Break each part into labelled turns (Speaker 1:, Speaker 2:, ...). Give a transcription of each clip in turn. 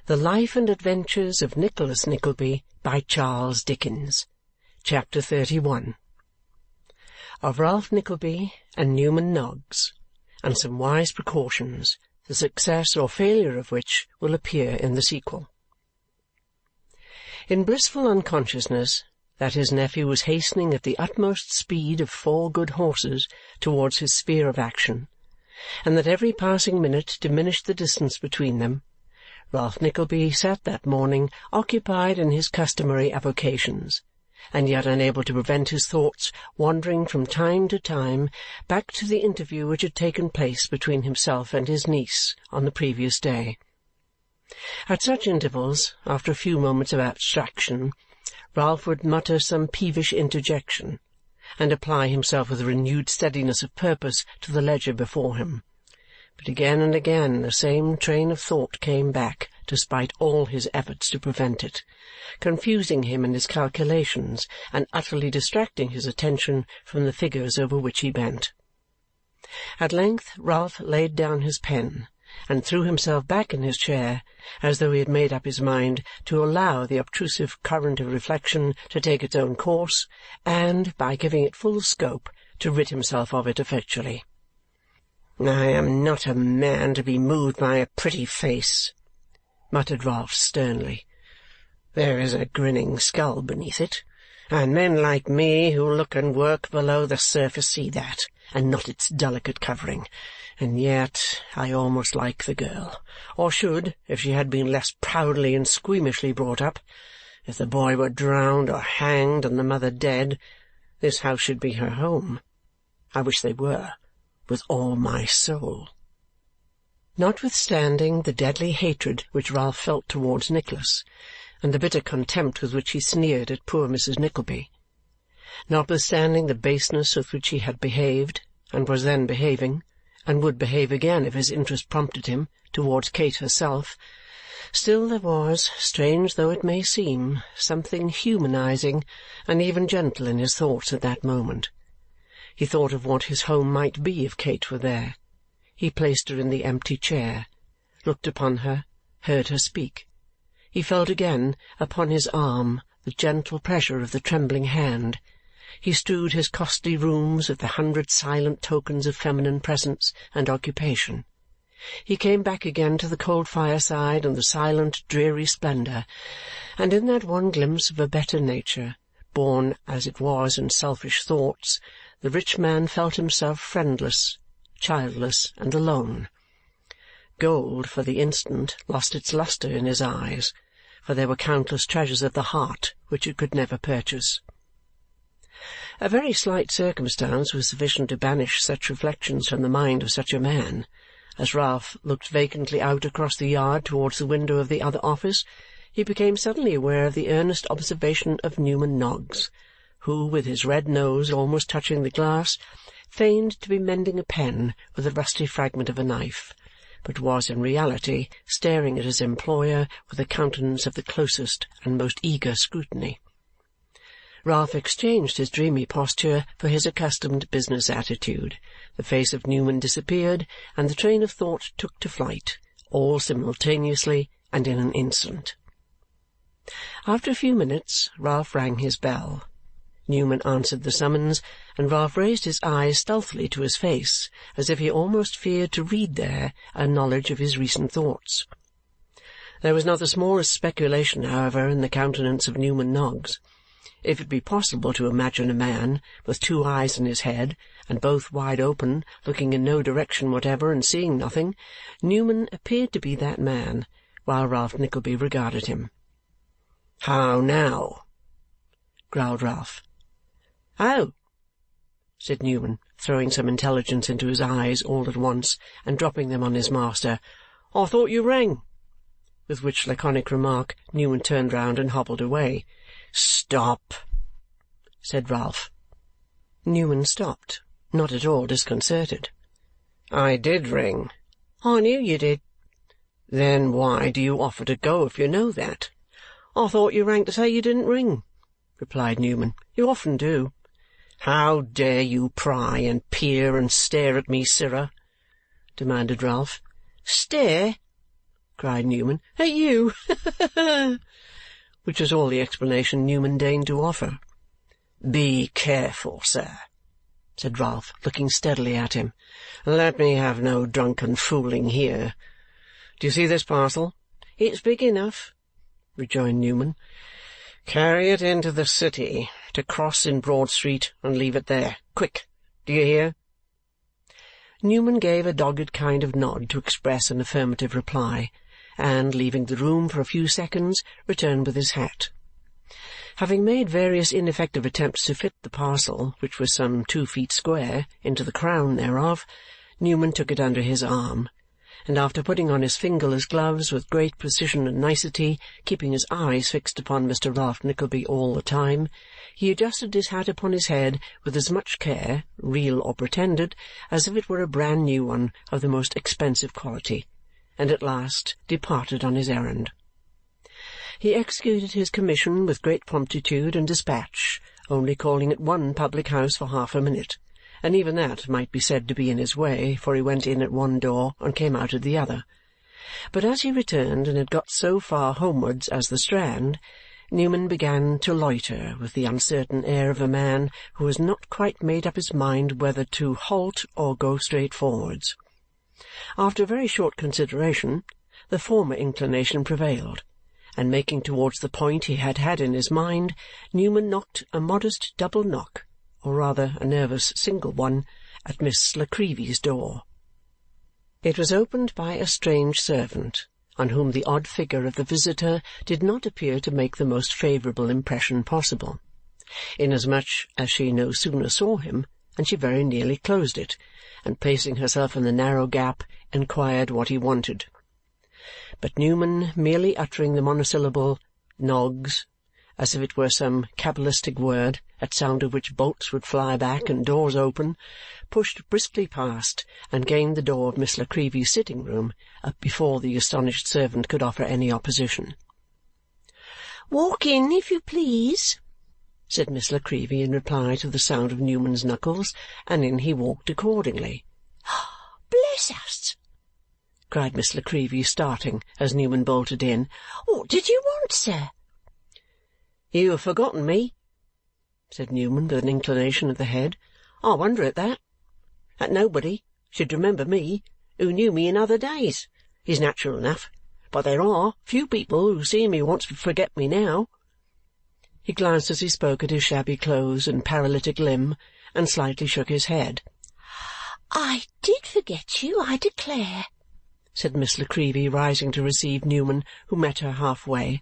Speaker 1: The Life and Adventures of Nicholas Nickleby by Charles Dickens. Chapter 31. Of Ralph Nickleby and Newman Noggs, and some wise precautions, the success or failure of which will appear in the sequel. In blissful unconsciousness that his nephew was hastening at the utmost speed of 4 good horses towards his sphere of action, and that every passing minute diminished the distance between them, Ralph Nickleby sat that morning occupied in his customary avocations, and yet unable to prevent his thoughts wandering from time to time back to the interview which had taken place between himself and his niece on the previous day. At such intervals, after a few moments of abstraction, Ralph would mutter some peevish interjection, and apply himself with renewed steadiness of purpose to the ledger before him. But again and again the same train of thought came back, despite all his efforts to prevent it, confusing him in his calculations and utterly distracting his attention from the figures over which he bent. At length Ralph laid down his pen and threw himself back in his chair, as though he had made up his mind to allow the obtrusive current of reflection to take its own course, and, by giving it full scope, to rid himself of it effectually. "I am not a man to be moved by a pretty face," muttered Ralph sternly. "There is a grinning skull beneath it, and men like me who look and work below the surface see that, and not its delicate covering. And yet I almost like the girl, or should, if she had been less proudly and squeamishly brought up. If the boy were drowned or hanged and the mother dead, this house should be her home. I wish they were, with all my soul." Notwithstanding the deadly hatred which Ralph felt towards Nicholas, and the bitter contempt with which he sneered at poor Mrs. Nickleby, notwithstanding the baseness with which he had behaved, and was then behaving, and would behave again if his interest prompted him, towards Kate herself, still there was, strange though it may seem, something humanizing and even gentle in his thoughts at that moment. He thought of what his home might be if Kate were there. He placed her in the empty chair, looked upon her, heard her speak. He felt again, upon his arm, the gentle pressure of the trembling hand. He strewed his costly rooms with the 100 silent tokens of feminine presence and occupation. He came back again to the cold fireside and the silent dreary splendour, and in that one glimpse of a better nature, born as it was in selfish thoughts, the rich man felt himself friendless, childless, and alone. Gold, for the instant, lost its lustre in his eyes, for there were countless treasures of the heart which it could never purchase. A very slight circumstance was sufficient to banish such reflections from the mind of such a man. As Ralph looked vacantly out across the yard towards the window of the other office, he became suddenly aware of the earnest observation of Newman Noggs, who, with his red nose almost touching the glass, feigned to be mending a pen with a rusty fragment of a knife, but was in reality staring at his employer with a countenance of the closest and most eager scrutiny. Ralph exchanged his dreamy posture for his accustomed business attitude. The face of Newman disappeared, and the train of thought took to flight, all simultaneously and in an instant. After a few minutes, Ralph rang his bell. Newman answered the summons, and Ralph raised his eyes stealthily to his face, as if he almost feared to read there a knowledge of his recent thoughts. There was not the smallest speculation, however, in the countenance of Newman Noggs. If it be possible to imagine a man, with 2 eyes in his head, and both wide open, looking in no direction whatever and seeing nothing, Newman appeared to be that man, while Ralph Nickleby regarded him. "How now?" growled Ralph. "Oh!" said Newman, throwing some intelligence into his eyes all at once, and dropping them on his master. "I thought you rang." With which laconic remark Newman turned round and hobbled away. "Stop!" said Ralph. Newman stopped, not at all disconcerted. "I did ring." "I knew you did." "Then why do you offer to go if you know that?" "I thought you rang to say you didn't ring," replied Newman. "You often do." "How dare you pry and peer and stare at me, sirrah?" demanded Ralph. "Stare?" cried Newman. "At you!" Which was all the explanation Newman deigned to offer. "Be careful, sir," said Ralph, looking steadily at him. "Let me have no drunken fooling here. Do you see this parcel?" "It's big enough," rejoined Newman. "Carry it into the city, to cross in Broad Street, and leave it there. Quick! Do you hear?" Newman gave a dogged kind of nod to express an affirmative reply, and, leaving the room for a few seconds, returned with his hat. Having made various ineffective attempts to fit the parcel, which was some 2 feet square, into the crown thereof, Newman took it under his arm, and after putting on his fingerless gloves with great precision and nicety, keeping his eyes fixed upon Mr. Ralph Nickleby all the time, he adjusted his hat upon his head with as much care, real or pretended, as if it were a brand-new one of the most expensive quality, and at last departed on his errand. He executed his commission with great promptitude and dispatch, only calling at one public-house for half a minute, and even that might be said to be in his way, for he went in at one door and came out at the other. But as he returned and had got so far homewards as the Strand, Newman began to loiter with the uncertain air of a man who has not quite made up his mind whether to halt or go straight forwards. After a very short consideration, the former inclination prevailed, and making towards the point he had had in his mind, Newman knocked a modest double knock, or rather a nervous single one, at Miss La Creevy's door. It was opened by a strange servant, on whom the odd figure of the visitor did not appear to make the most favourable impression possible, inasmuch as she no sooner saw him than she very nearly closed it, and placing herself in the narrow gap, inquired what he wanted. But Newman, merely uttering the monosyllable "Noggs," as if it were some cabalistic word, at sound of which bolts would fly back and doors open, pushed briskly past and gained the door of Miss La Creevy's sitting-room before the astonished servant could offer any opposition. "Walk in, if you please," said Miss La Creevy in reply to the sound of Newman's knuckles, and in he walked accordingly. "Bless us!" cried Miss La Creevy, starting as Newman bolted in. "What did you want, sir?" "You have forgotten me," said Newman with an inclination of the head. "I wonder at that. That nobody should remember me, who knew me in other days, is natural enough, but there are few people who see me once forget me now." He glanced as he spoke at his shabby clothes and paralytic limb, and slightly shook his head. "I did forget you, I declare," said Miss La Creevy, rising to receive Newman, who met her half-way,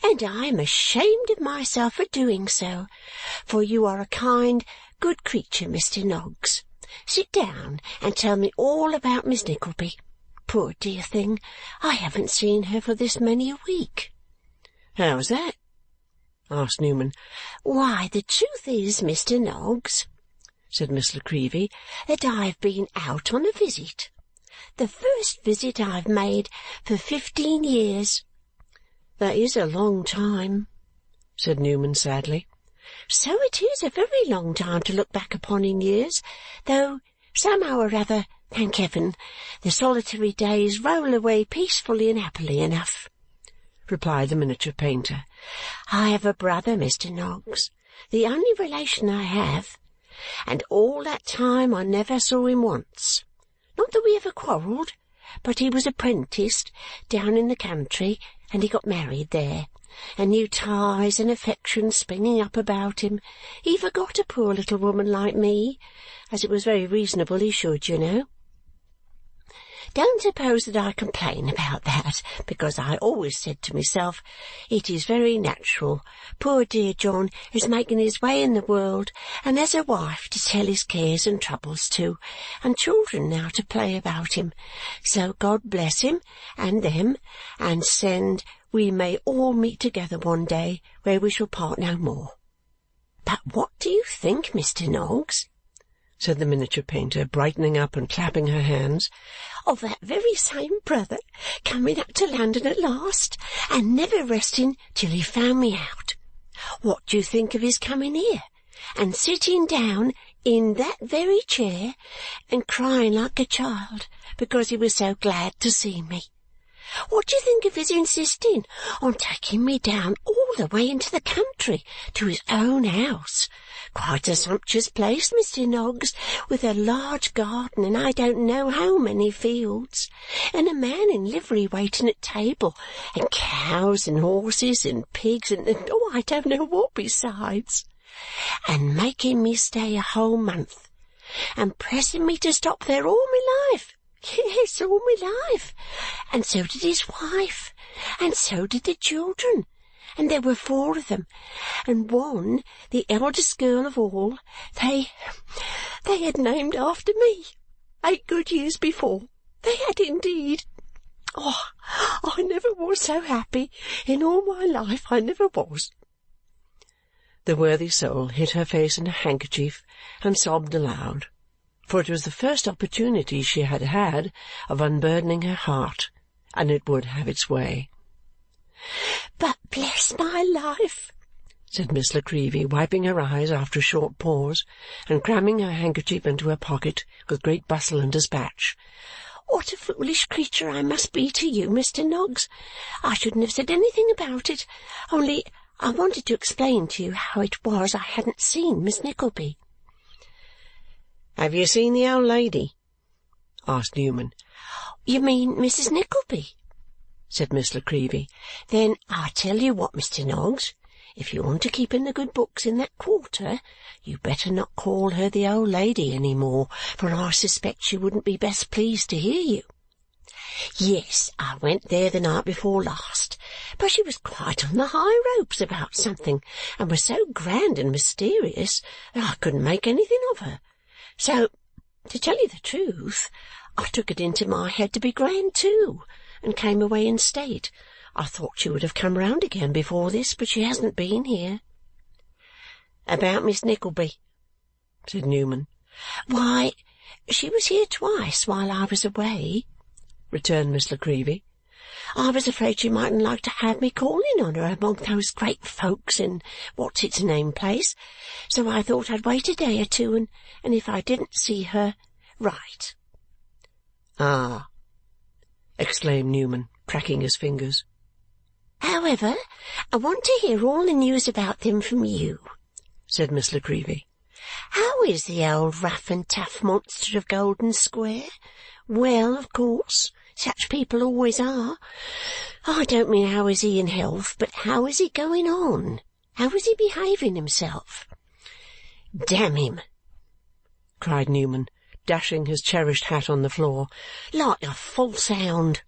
Speaker 1: "and I am ashamed of myself for doing so, for you are a kind, good creature, Mr. Noggs. Sit down and tell me all about Miss Nickleby. Poor dear thing, I haven't seen her for this many a week." "How's that?" asked Newman. "Why, the truth is, Mr. Noggs," said Miss La Creevy, "that I have been out on a visit. The first visit I've made for 15 years. "That is a long time," said Newman sadly. "So it is a very long time to look back upon in years, though somehow or other, thank heaven, the solitary days roll away peacefully and happily enough," replied the miniature painter. "I have a brother, Mr. Noggs, the only relation I have, and all that time I never saw him once. Not that we ever quarrelled, but he was apprenticed down in the country, and he got married there, and new ties and affection springing up about him, he forgot a poor little woman like me, as it was very reasonable he should, you know. Don't suppose that I complain about that, because I always said to myself, it is very natural. Poor dear John is making his way in the world, and has a wife to tell his cares and troubles to, and children now to play about him. So God bless him and them, and send we may all meet together one day where we shall part no more. But what do you think, Mr. Noggs," said the miniature painter, brightening up and clapping her hands, "of that very same brother coming up to London at last, and never resting till he found me out? What do you think of his coming here, and sitting down in that very chair, and crying like a child because he was so glad to see me?
Speaker 2: What do you think of his insisting on taking me down all the way into the country to his own house? Quite a sumptuous place, Mr. Noggs, with a large garden and I don't know how many fields, and a man in livery waiting at table, and cows and horses and pigs and I don't know what besides, and making me stay a whole month, and pressing me to stop there all my life. Yes, all my life. And so did his wife, and so did the children, and there were 4 of them, and one, the eldest girl of all, they had named after me, 8 good years before. They had indeed. Oh, I never was so happy in all my life, I never was. The worthy soul hid her face in a handkerchief and sobbed aloud, for it was the first opportunity she had had of unburdening her heart, and it would have its way. "But bless my life," said Miss La Creevy, wiping her eyes after a short pause, and cramming her handkerchief into her pocket with great bustle and dispatch, "what a foolish creature I must be to you, Mr. Noggs! I shouldn't have said anything about it, only I wanted to explain to you how it was I hadn't seen Miss Nickleby."
Speaker 1: "Have you seen the old lady?" asked Newman.
Speaker 2: "You mean Mrs. Nickleby?" said Miss La Creevy. "Then I tell you what, Mr. Noggs, if you want to keep in the good books in that quarter, you'd better not call her the old lady any more, for I suspect she wouldn't be best pleased to hear you. Yes, I went there the night before last, but she was quite on the high ropes about something, and was so grand and mysterious that I couldn't make anything of her. So, to tell you the truth, I took it into my head to be grand too, and came away in state. I thought she would have come round again before this, but she hasn't been here."
Speaker 1: "About Miss Nickleby?" said Newman.
Speaker 2: "Why, she was here twice while I was away," returned Miss La Creevy. "I was afraid she mightn't like to have me calling on her among those great folks in what's-its-name place, so I thought I'd wait a day or two, and if I didn't see her, right."
Speaker 1: "Ah!" exclaimed Newman, cracking his fingers.
Speaker 2: "However, I want to hear all the news about them from you," said Miss La Creevy. "How is the old rough and tough monster of Golden Square? Well, of course, such people always are. I don't mean how is he in health, but how is he going on? How is he behaving himself?" "Damn him!" cried Newman, dashing his cherished hat on the floor. "Like a false hound."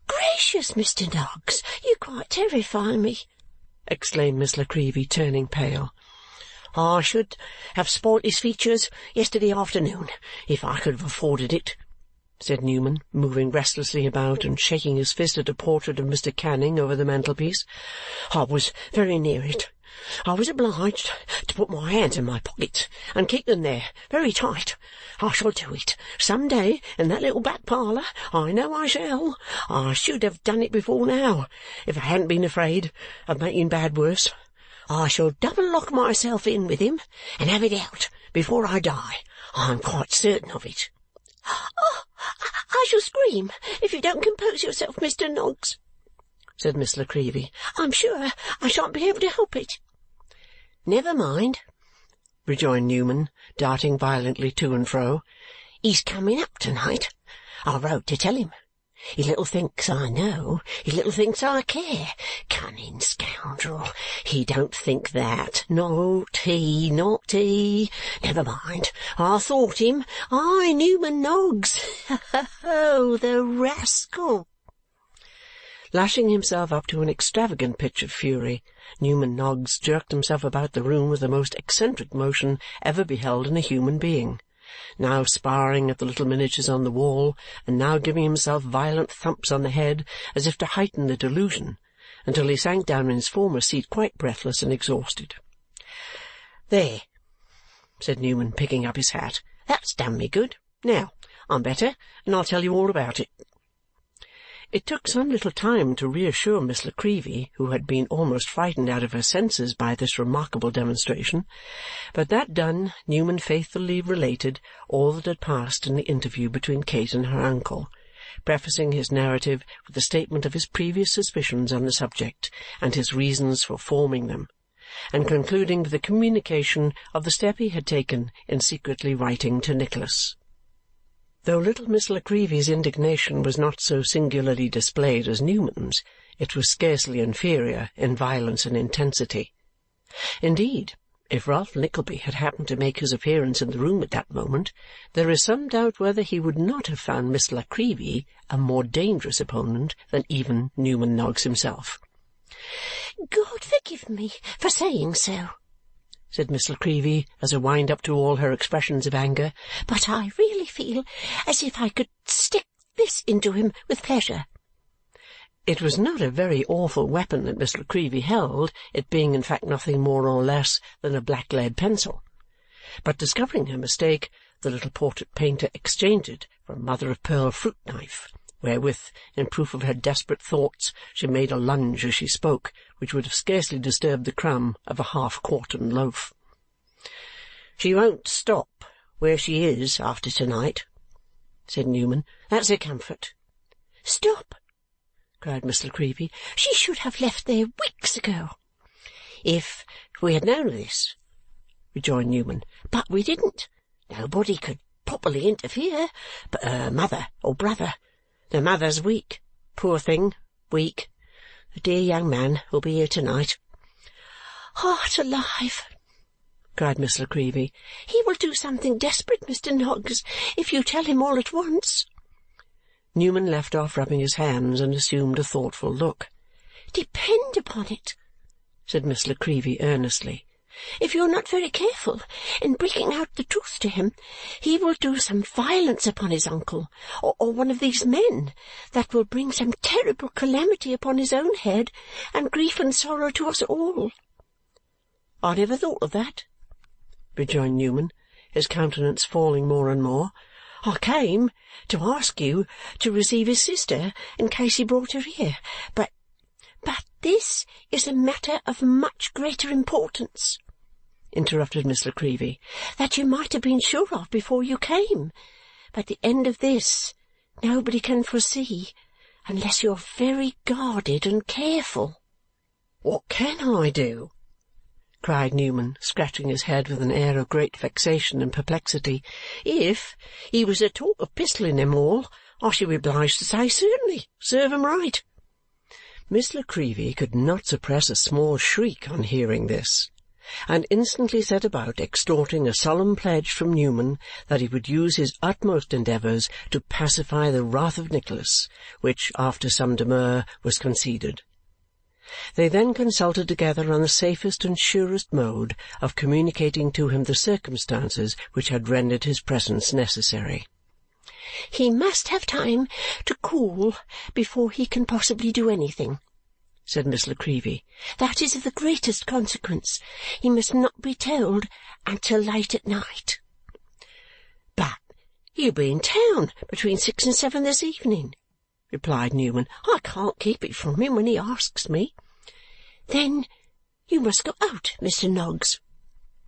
Speaker 2: "Gracious, Mr. Noggs, you quite terrify me!" exclaimed Miss La Creevy, turning pale. "I should have spoilt his features yesterday afternoon, if I could have afforded it," said Newman, moving restlessly about and shaking his fist at a portrait of Mr. Canning over the mantelpiece. "I was very near it. I was obliged to put my hands in my pockets and keep them there very tight. I shall do it some day in that little back parlour. I know I shall. I should have done it before now, if I hadn't been afraid of making bad worse. I shall double-lock myself in with him and have it out before I die. I am quite certain of it." "Oh, I shall scream if you don't compose yourself, Mr. Noggs," said Miss La Creevy. "I'm sure I shan't be able to help it."
Speaker 1: "Never mind," rejoined Newman, darting violently to and fro. "He's coming up to-night. I wrote to tell him. He little thinks I know. He little thinks I care. Cunning scoundrel. He don't think that. Not he, not he. Never mind. I thought him. I, Newman Noggs. Oh, the rascal!" Lashing himself up to an extravagant pitch of fury, Newman Noggs jerked himself about the room with the most eccentric motion ever beheld in a human being, now sparring at the little miniatures on the wall, and now giving himself violent thumps on the head as if to heighten the delusion, until he sank down in his former seat quite breathless and exhausted. "There," said Newman, picking up his hat. "That's done me good. Now, I'm better, and I'll tell you all about it." It took some little time to reassure Miss La Creevy, who had been almost frightened out of her senses by this remarkable demonstration, but that done, Newman faithfully related all that had passed in the interview between Kate and her uncle, prefacing his narrative with a statement of his previous suspicions on the subject and his reasons for forming them, and concluding with a communication of the step he had taken in secretly writing to Nicholas. Though little Miss La Creevy's indignation was not so singularly displayed as Newman's, it was scarcely inferior in violence and intensity. Indeed, if Ralph Nickleby had happened to make his appearance in the room at that moment, there is some doubt whether he would not have found Miss La Creevy a more dangerous opponent than even Newman Noggs himself.
Speaker 2: "God forgive me for saying so," said Miss La Creevy as a wind-up to all her expressions of anger, "but I really feel as if I could stick this into him with pleasure."
Speaker 1: It was not a very awful weapon that Miss La Creevy held, it being in fact nothing more or less than a black-lead pencil. But discovering her mistake, the little portrait-painter exchanged it for a mother-of-pearl fruit-knife, wherewith, in proof of her desperate thoughts, she made a lunge as she spoke, which would have scarcely disturbed the crumb of a half-quartern loaf. "She won't stop where she is after to-night," said Newman. "That's a comfort."
Speaker 2: "Stop!"
Speaker 1: cried Miss La Creevy.
Speaker 2: "She should have left there weeks ago."
Speaker 1: If we had known of this," rejoined Newman.
Speaker 2: "But we didn't.
Speaker 1: Nobody could properly interfere but her mother or brother. The mother's weak, poor thing, weak. The dear young man will be here to-night."
Speaker 2: "Heart alive!"
Speaker 1: cried Miss La Creevy.
Speaker 2: "He will do something desperate, Mr. Noggs, if you tell him all at once."
Speaker 1: Newman left off rubbing his hands and assumed a thoughtful look.
Speaker 2: "Depend upon it,"
Speaker 1: said Miss La Creevy earnestly,
Speaker 2: "if you're not very careful in bringing out the truth to him, he will do some violence upon his uncle, or one of these men, that will bring some terrible calamity upon his own head, and grief and sorrow to us all."
Speaker 1: "I never thought of that," rejoined Newman, his countenance falling more and more. "I came to ask you to receive his sister in case he brought her here, but—"
Speaker 2: "But this is a matter of much greater importance,"
Speaker 1: interrupted Miss La Creevy,
Speaker 2: "that you might have been sure of before you came. But the end of this nobody can foresee, unless you're very guarded and careful."
Speaker 1: "What can I do?" cried Newman, scratching his head with an air of great vexation and perplexity. "If he was to talk of pistoling them all, I should be obliged to say certainly. Serve 'em right." Miss La Creevy could not suppress a small shriek on hearing this, and instantly set about extorting a solemn pledge from Newman that he would use his utmost endeavours to pacify the wrath of Nicholas, which, after some demur, was conceded. They then consulted together on the safest and surest mode of communicating to him the circumstances which had rendered his presence necessary.
Speaker 2: "He must have time to cool before he can possibly do anything," said Miss La Creevy. "That is of the greatest consequence. He must not be told until late at night."
Speaker 1: "But he'll be in town between 6 and 7 this evening," replied Newman. "I can't keep it from him when he asks me."
Speaker 2: "Then you must go out, Mr. Noggs,"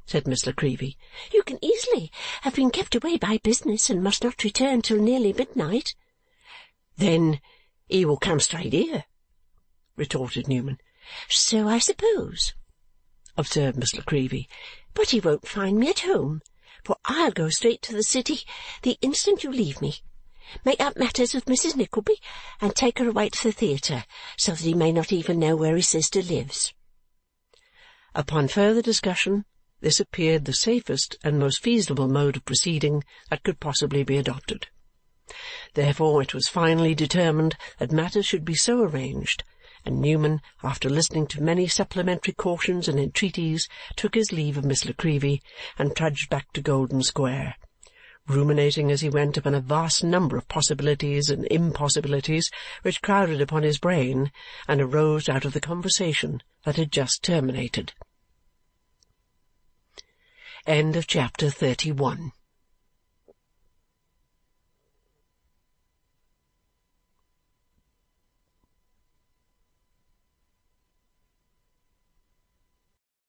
Speaker 2: said Miss La Creevy. "You can easily have been kept away by business and must not return till nearly midnight."
Speaker 1: "Then he will come straight here," retorted Newman.
Speaker 2: "So I suppose," observed Miss La Creevy. "But he won't find me at home, for I'll go straight to the city the instant you leave me, make up matters with Mrs. Nickleby, and take her away to the theatre, so that he may not even know where his sister lives."
Speaker 1: Upon further discussion, this appeared the safest and most feasible mode of proceeding that could possibly be adopted. Therefore it was finally determined that matters should be so arranged, and Newman, after listening to many supplementary cautions and entreaties, took his leave of Miss La Creevy and trudged back to Golden Square, ruminating as he went upon a vast number of possibilities and impossibilities which crowded upon his brain and arose out of the conversation that had just terminated. Chapter 31.